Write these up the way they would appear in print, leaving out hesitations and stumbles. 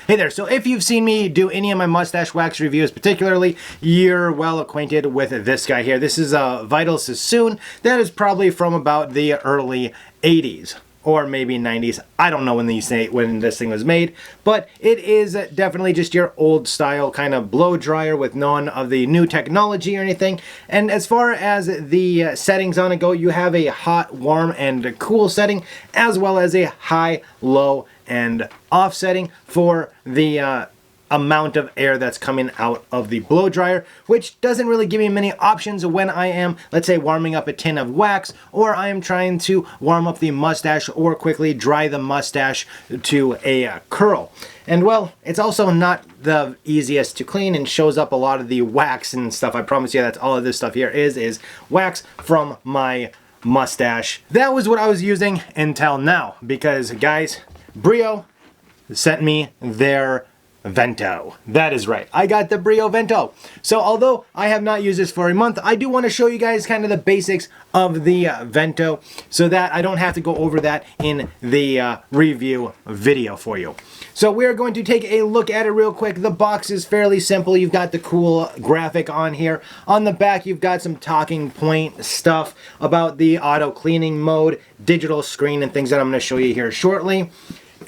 Hey there, so if you've seen me do any of my mustache wax reviews particularly, you're well acquainted with this guy here. This is a Vital Sassoon that is probably from about the early 80s. Or maybe 90s. I don't know when this thing was made, but it is definitely just your old style kind of blow dryer with none of the new technology or anything. And as far as the settings on it go, you have a hot, warm, and cool setting, as well as a high, low, and off setting for the amount of air that's coming out of the blow dryer, which doesn't really give me many options when I am, let's say, warming up a tin of wax, or I am trying to warm up the mustache or quickly dry the mustache to a curl. And well, it's also not the easiest to clean and shows up a lot of the wax and stuff. I promise you that's all of this stuff here is wax from my mustache. That was what I was using until now, because guys, Brio sent me their Vento. That is right. I got the Brio Vento. So although I have not used this for a month, I do want to show you guys kind of the basics of the Vento so that I don't have to go over that in the review video for you. So we're going to take a look at it real quick. The box is fairly simple. You've got the cool graphic on here. On the back, you've got some talking point stuff about the auto cleaning mode, digital screen, and things that I'm going to show you here shortly.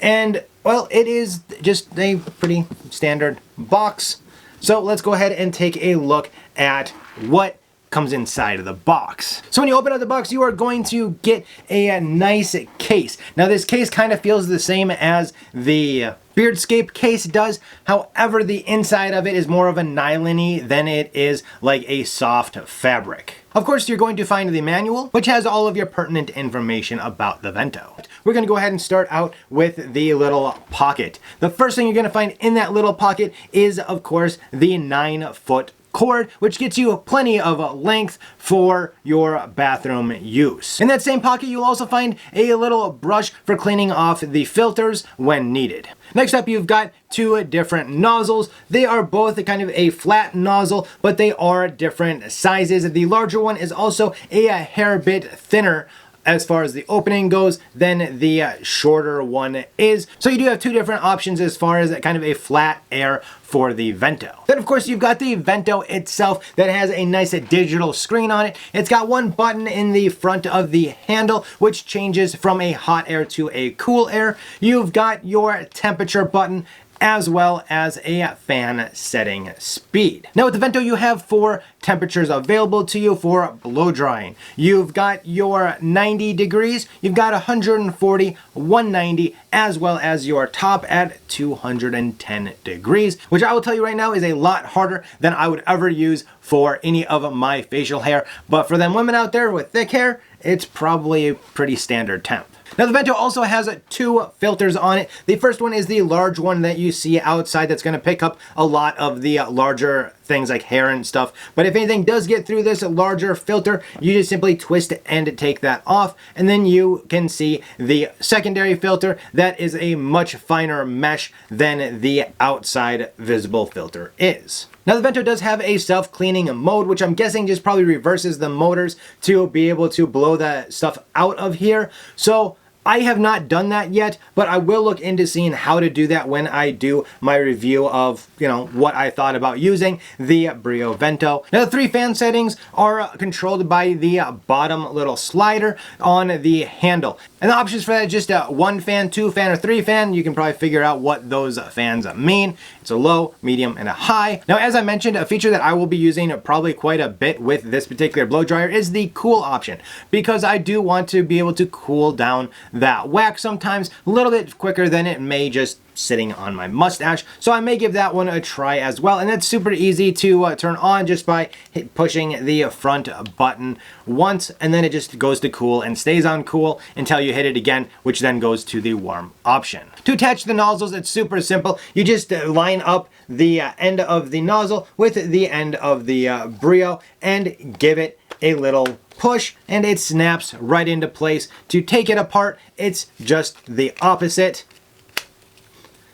And well, it is just a pretty standard box. So let's go ahead and take a look at what comes inside of the box. So when you open up the box, you are going to get a nice case. Now this case kind of feels the same as the Beardscape case does. However, the inside of it is more of a nylon-y than it is like a soft fabric. Of course, you're going to find the manual, which has all of your pertinent information about the Vento. We're going to go ahead and start out with the little pocket. The first thing you're going to find in that little pocket is, of course, the 9-foot cord, which gets you plenty of length for your bathroom use. In that same pocket, you'll also find a little brush for cleaning off the filters when needed. Next up, you've got two different nozzles. They are both kind of a flat nozzle, but they are different sizes. The larger one is also a hair bit thinner as far as the opening goes than the shorter one is. So you do have two different options as far as kind of a flat air for the Vento. Then of course you've got the Vento itself that has a nice digital screen on it. It's got one button in the front of the handle which changes from a hot air to a cool air. You've got your temperature button as well as a fan setting speed. Now with the Vento, you have 4 temperatures available to you for blow drying. You've got your 90 degrees, you've got 140, 190, as well as your top at 210 degrees, which I will tell you right now is a lot harder than I would ever use for any of my facial hair. But for them women out there with thick hair, it's probably a pretty standard temp. Now the Vento also has 2 filters on it. The first one is the large one that you see outside that's going to pick up a lot of the larger things like hair and stuff. But if anything does get through this larger filter, you just simply twist and take that off, and then you can see the secondary filter that is a much finer mesh than the outside visible filter is. Now the Vento does have a self-cleaning mode, which I'm guessing just probably reverses the motors to be able to blow that stuff out of here. So I have not done that yet, but I will look into seeing how to do that when I do my review of, what I thought about using the Brio Vento. Now the 3 fan settings are controlled by the bottom little slider on the handle. And the options for that is just 1 fan, 2 fan, or 3 fan. You can probably figure out what those fans mean. It's a low, medium, and a high. Now, as I mentioned, a feature that I will be using probably quite a bit with this particular blow dryer is the cool option, because I do want to be able to cool down that wax sometimes a little bit quicker than it may just sitting on my mustache. So I may give that one a try as well. And that's super easy to turn on just by pushing the front button once, and then it just goes to cool and stays on cool until you hit it again, which then goes to the warm option. To attach the nozzles, it's super simple. You just line up the end of the nozzle with the end of the Brio and give it a little push, and it snaps right into place. To take it apart, it's just the opposite.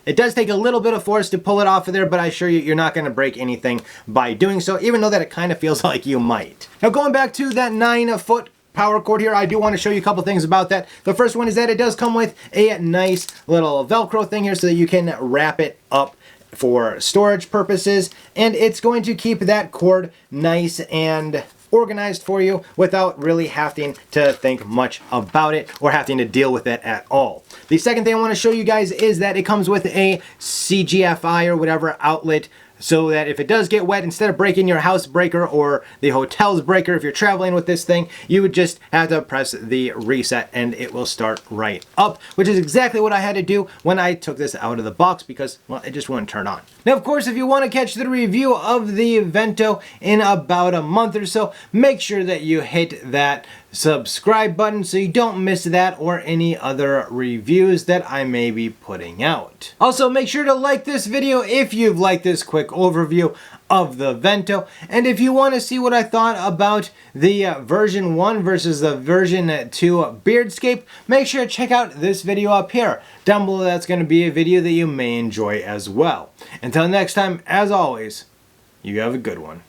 It does take a little bit of force to pull it off of there, but I assure you, you're not going to break anything by doing so, even though that it kind of feels like you might. Now going back to that 9-foot power cord here. I do want to show you a couple things about that. The first one is that it does come with a nice little Velcro thing here so that you can wrap it up for storage purposes, and it's going to keep that cord nice and organized for you without really having to think much about it or having to deal with it at all. The second thing I want to show you guys is that it comes with a CGFI or whatever outlet, so that if it does get wet, instead of breaking your house breaker or the hotel's breaker, if you're traveling with this thing, you would just have to press the reset and it will start right up, which is exactly what I had to do when I took this out of the box because, well, it just wouldn't turn on. Now, of course, if you want to catch the review of the Vento in about a month or so, make sure that you hit that subscribe button so you don't miss that or any other reviews that I may be putting out. Also, make sure to like this video if you've liked this quick overview of the Vento, and if you want to see what I thought about the version 1 versus the version 2 Beardscape, make sure to check out this video up here. Down below, that's going to be a video that you may enjoy as well. Until next time, as always, you have a good one.